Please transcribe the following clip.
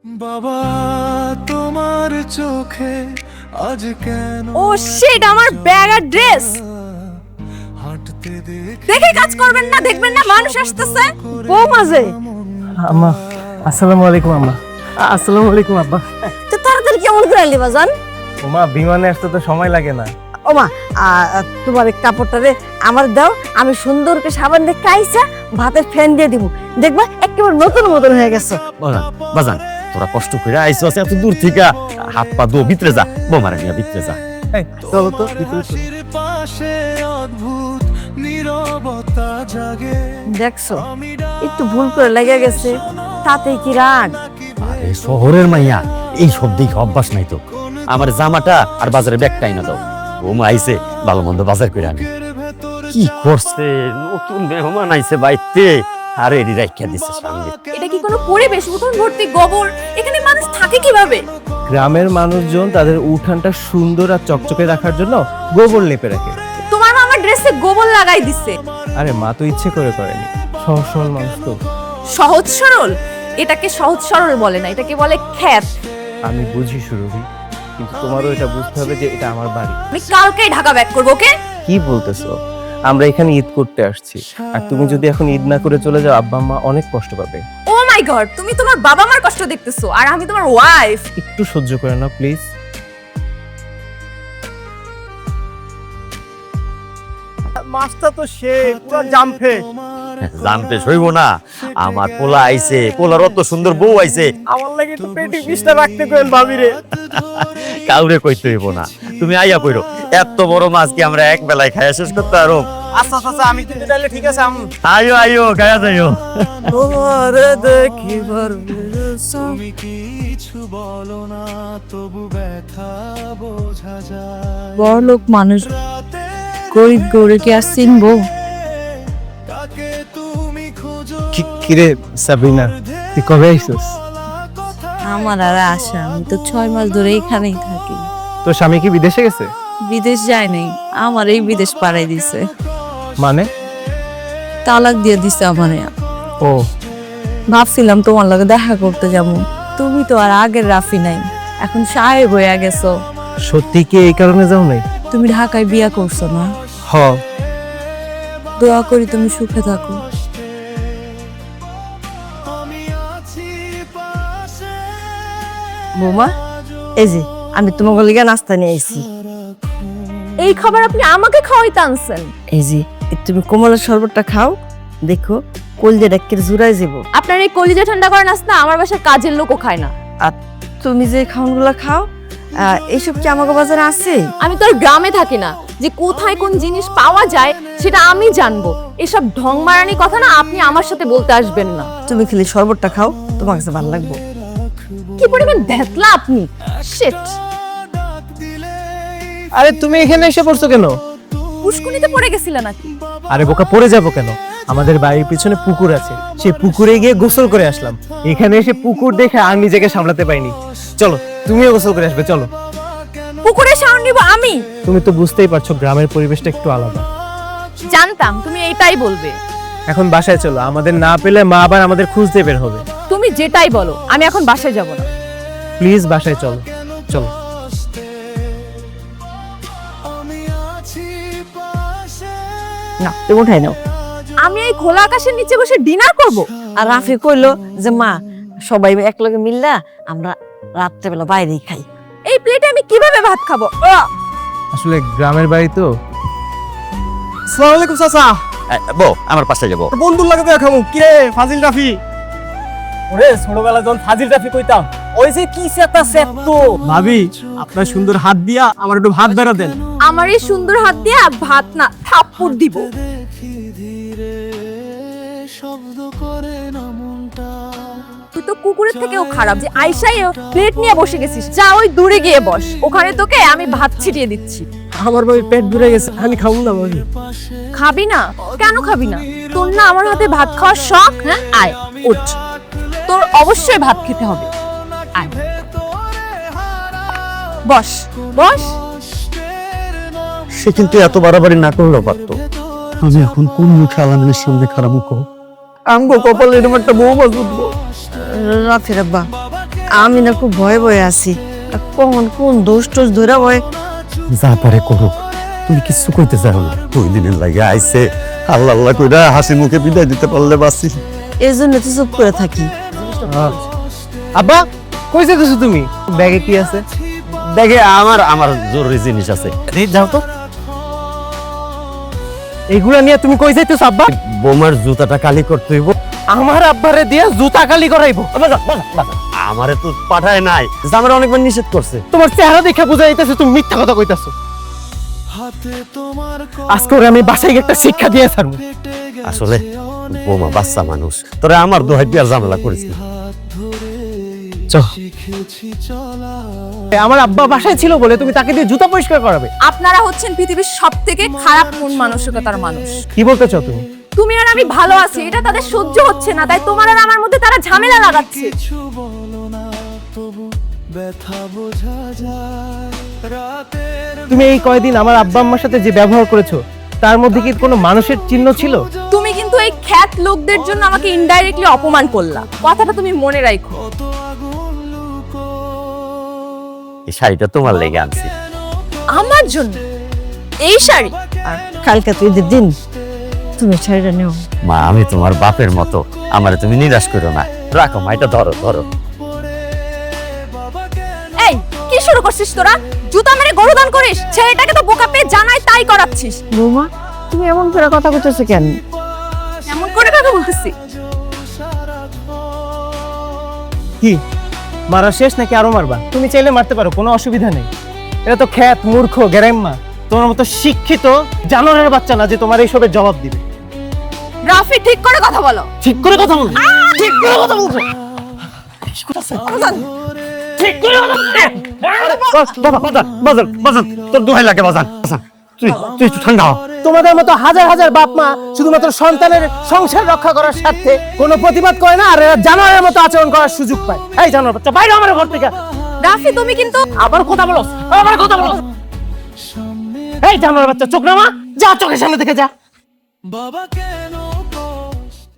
বাবা তোমার চোখে আজ কেন ও শিট, আমার ব্যাগ আর ড্রেস হাঁটতে দেখে কাজ করবেন না, দেখবেন না মানুষ আসতেছে। ও মাঝে আম্মা, আসসালামু আলাইকুম আম্মা। আসসালামু আলাইকুম আব্বা। তো তাড়াতাড়ি কেমন করে আনলি বাজান? ওমা, বিমানে আসতে তো সময় লাগে না। ও মা, তোমার এই কাপড়টা রে আমার দাও, আমি সুন্দর করে সাবান দিয়ে কাইসা ভাতের ফ্যান দিয়ে দিব, দেখবা একেবারে নতুন মতন হয়ে গেছে। বাজান তোরা কষ্ট করে আইসো এত দূর থেকে, হাত পা ধো, ভিতরে যা, বোমারে নিয়ে ভিতরে যা। এই, চলো তো ভিতরে চলো। হাসির পাশে অদ্ভুত নীরবতা জাগে দেখছো, একটু ভুল করে লেগে গেছে, তাতে কি রাগ? আরে শহরের মাইয়া, এই সব দেখে অভ্যাস নাই তো। আমার জামাটা আর বাজারে ব্যাগটাই না দাও, বোমা আইছে ভালো মন্দ বাজার করে আনি। কি করছে, নতুন মেহমান আইছে বাইতে, আরে এডি রাখিয়া দিছে সামনে। এটা কি কোনো পরিবেশ? উঠোন ভর্তি গোবর, এখানে মানুষ থাকে কিভাবে? গ্রামের মানুষজন তাদের উঠানটা সুন্দর আর চকচকে রাখার জন্য গোবর লেপে রাখে। তোমার মা আমার ড্রেসে গোবর লাগাই দিছে। আরে মা তো ইচ্ছে করে করেনি, সহজ সরল মানুষ তো। সহজ সরল? এটাকে সহজ সরল বলে না, এটাকে বলে খ্যাত। আমি বুঝি সুরভি, কিন্তু তোমারও এটা বুঝতে হবে যে এটা আমার বাড়ি। আমি কালকেই ঢাকা ব্যাক করবো, ওকে? কি বলতেছো? আমরা এখানে ঈদ করতে আসছি, আর তুমি যদি এখন ঈদ না করে চলে যাও, আব্বা আম্মা অনেক কষ্ট পাবে। ও মাই গড, তুমি তোমার বাবা মার কষ্ট দেখতেছো আর আমি তোমার ওয়াইফ। একটু সহ্য করে নাও প্লিজ। মাছটা তো সে পুরো জামফে। জানতে সইব না, আমার পোলা আইছে, পোলার অত সুন্দর বউ আইছে, আমার লাগে একটু পেটি পিসটা রাখতে কইল ভাবি রে। কাউরে কইতে হইব না, তুমি আইয়া কইরো। এত বড় মাছ কি আমরা এক বেলায় খাইয়া শেষ করতে পারো? আচ্ছা আচ্ছা, আমি কিন্তু তাহলে ঠিক আছে। আইও আইও, গায়া যাইও। তোমারে দেখিবার তুমি কিছু বলো না তবু ব্যথা বোঝা যায় বড়লোক মানুষ রাতে গরিব গৌরকে আর চিনবো? কাকে তুমি খোঁজো কিরে সাবিনা, তুই কবে আইছিস? আমার আর আশা, আমি তো 6 মাস ধরে এখানেই থাকি। তোর স্বামী কি বিদেশে গেছে? বিদেশ যায় নাই, আমার এই বিদেশ পাড়াই দিছে। মানে? তালাক দিয়ে দিছে আমারে। ও, ভাবছিলাম তোমার লগে দেখা করতে যাবো, তুমি তো আর আগের রাফি নাই, এখন সাহেব হয়ে গেছো। সত্যি কি এই কারণে যাও নাই? তুমি ঢাকায় বিয়া করছো না? হ। দোয়া করি তুমি সুখে থাকো। আমি আছি পাশে বৌমা, এই যে আমি তোমাকে লিগা নাস্তা নিয়ে আইছি। এই খাবার আপনি আমাকে খাওয়াইতে আনছেন? এই যে তুমি কোমলের শরবতটা খাও, দেখো কলজে ডাক্কের জুড়াই যাব। আপনার এই কলিজা ঠান্ডা করা নাস্তা আমার বাসার কাজের লোকও খায় না। আর তুমি যে খাওয়ানগুলো খাও, এইসব কি আমাকে বাজারে আছে? আমি তো আর গ্রামে থাকি না যে কোথায় কোন জিনিস পাওয়া যায় সেটা আমি জানবো। এসব ঢং মারানি কথা না আপনি আমার সাথে বলতে আসবেন না। তুমি খালি শরবতটা খাও, তোমার কাছে ভালো লাগবে। কি পরিমাণ দেখলা আপনি! শিট, আরে তুমি এখানে এসে পড়ছো কেন? পুষ্কুনিতে পড়ে গেছিলা নাকি? আরে বোকা, পড়ে যাবো কেন? আমাদের বাড়ির পিছনে পুকুর আছে, সেই পুকুরে গিয়ে গোসল করে আসলাম। এখানে এসে পুকুর দেখে আর নিজেকে সামলাতে পাইনি। চলো, তুমিও গোসল করে আসবে, চলো। পুকুরে শাওন নিব আমি? তুমি তো বুঝতেই পারছো গ্রামের পরিবেশটা একটু আলাদা। জানতাম তুমি এইটাই বলবে। এখন বাসায় চলো, আমাদের না পেলে মা আবার আমাদের খুঁজতে বের হবে। তুমি যেটাই বলো, আমি এখন বাসায় যাব না। প্লিজ বাসায় চলো, চলো। আমি আছি পাশে না, তুমি উঠাই নাও। আমি এই খোলা আকাশের নিচে বসে ডিনার করব? আর রাফি কইলো যে মা সবাই একলগে মিললা আমরা রাত্রেবেলা বাইরেই খাই। এই প্লেটে আমি কিভাবে ভাত খাবো? আসলে গ্রামের বাড়ি তো। আসসালামু আলাইকুম চাচা। বউ আমার পাশে যাবো। বন্ধুর লাগে তো খামু। কি রে ফাজিল রাফি? ওরে ছোটবেলা যখন ফাজিল রাফি কইতাম, ওই যে কি সেটা সেট। ভাবি, আপনার সুন্দর হাত দিয়া আমার একটু ভাত বেড়া দেন। আমার এই সুন্দর হাত দিয়ে ভাত না থাপ্পড় দিব। দেখি ধীরে শব্দ করে না মনটা তুই তো কুকুরের থেকেও খারাপ যে আইসাই প্লেট নিয়ে বসে গেছিস। যা ওই দূরে গিয়ে বস, ওখানে তোকে আমি ভাত ছিটিয়ে দিচ্ছি। আমার ভাবি পেট ভরে গেছে, আমি খাবো না ভাবি। খাবি না? কেন খাবি না? তোর না আমার হাতে ভাত খাওয়ার শখ? হ্যাঁ, আয় উঠ, তোর অবশ্যই ভাত খেতে হবে। আয় বস বস। সে কিন্তু এত বাড়াবাড়ি না করলেও পারতো। আমি এখন কোন মুখে আলামিনের সামনে খারাপ মুখ? আমগো কপালে এরকম একটা বউ বাজুবো। রাফির আব্বা, আমি না খুব ভয়ে ভয়ে আছি আর কখন কোন দোষ টোষ ধরে ভয়। যা পারে করুক, তুমি কিছু কইতে চাও না। 2 দিনের লাগে আইছে, আল্লাহ আল্লাহ কইরা হাসি মুখে বিদায় দিতে পারলে বাঁচি। এই জন্য তো চুপ করে থাকি। আব্বা কই যেতেছো তুমি? ব্যাগে কি আছে? দেখে আমার জরুরি জিনিস আছে। যাও তো। এইগুলা নিয়ে তুমি কই যাইতেছো আব্বা? বোমার জুতাটা কালি করতে হইব। আমার আব্বারে দিয়া জুতা কালি করাইবো? আমারে তো পাঠায় নাই, জামার অনেকবার নিষেধ করছে। তোমার চেহারা দেখে বোঝা যাইতেছে তুমি মিথ্যা কথা কইতাছো। হাতে তোমার আজকে ওরে আমি বাসায় গিয়ে একটা শিক্ষা দিয়ে ছাড়বো। আসলে বোমা বাচ্চা মানুষ, তোরে আমার দোহাই দিয়ে আর ঝামেলা করিস না। হাত ধরে চল। শিখেছি চলা। আমার আব্বা বাসায় ছিল বলে তুমি তাকে দিয়ে জুতা পরিষ্কার করাবে? আপনারা হচ্ছেন পৃথিবীর সবথেকে খারাপ মন মানসিকতার মানুষ। কি বলতে চাও তুমি? তুমি আর আমি ভালো আছি এটা তাদের সহ্য হচ্ছে না, তাই তোমার আর আমার মধ্যে তারা ঝামেলা লাগাচ্ছে। কিছু বলো না তবু ব্যথা বোঝা যায় রাতের তুমি এই কয়দিন আমার আব্বা আম্মার সাথে যে ব্যবহার করেছো তার মধ্যে কি কোনো মানুষের চিহ্ন ছিল? তুমি কিন্তু এই খ্যাত লোকদের জন্য আমাকে ইনডাইরেক্টলি অপমান করলা, কথাটা তুমি মনে রাখো। কত আগুন লুকো এই শাড়িটা তোমার লেগে আনছি। আমার জন্য এই শাড়ি? আর কালকে তো ঈদের দিন, তুমি শাড়িটা নেও। মা, আমি তোমার বাপের মতো, আমারে তুমি নিরাশ করো না। রাখো মা, এটা ধরো ধরো। এই কি শুরু করছিস তোরা? জুতা মেরে গরু দান করিস? ছেলেটাকে তো বোকা পেয়ে জানাই তাই করাচ্ছিস। বৌমা তুমি এমন করে কথা কইতেছো কেন? এমন করে কথা বলতেছি? কি মারা শেষ নাকি আরো মারবা? তুমি চাইলে মারতে পারো, কোনো অসুবিধা নেই। এটা তো খ্যাত মূর্খ গ্যারেম্মা, তোমার মতো শিক্ষিত জানোয়ারের বাচ্চা না যে তোমার এইসবের জবাব দিবে। রাফি ঠিক করে কথা বলো। ঠিক করে কথা বলবো, ঠিক করে কথা বলবো, ঠিক করে কথা বলবো। বাজান তোর দোহাই লাগে বাজান। তুই তুই একটু ঠান্ডা হ। তোমাদের মতো হাজার হাজার বাপ মা শুধুমাত্র সন্তানের সংসার রক্ষা করার স্বার্থে কোনো প্রতিবাদ করে না, আর এরা জানোয়ারের মতো আচরণ করার সুযোগ পায়। এই জানোয়ার বাচ্চা, বাইরে আমার ঘর থেকে। রাফি তুমি কিন্তু আবার কথা বলো, আবার কথা বলো। এই জানোয়ার বাচ্চা, চোখ নামা, যা চোখের সামনে থেকে যা। বাবাকে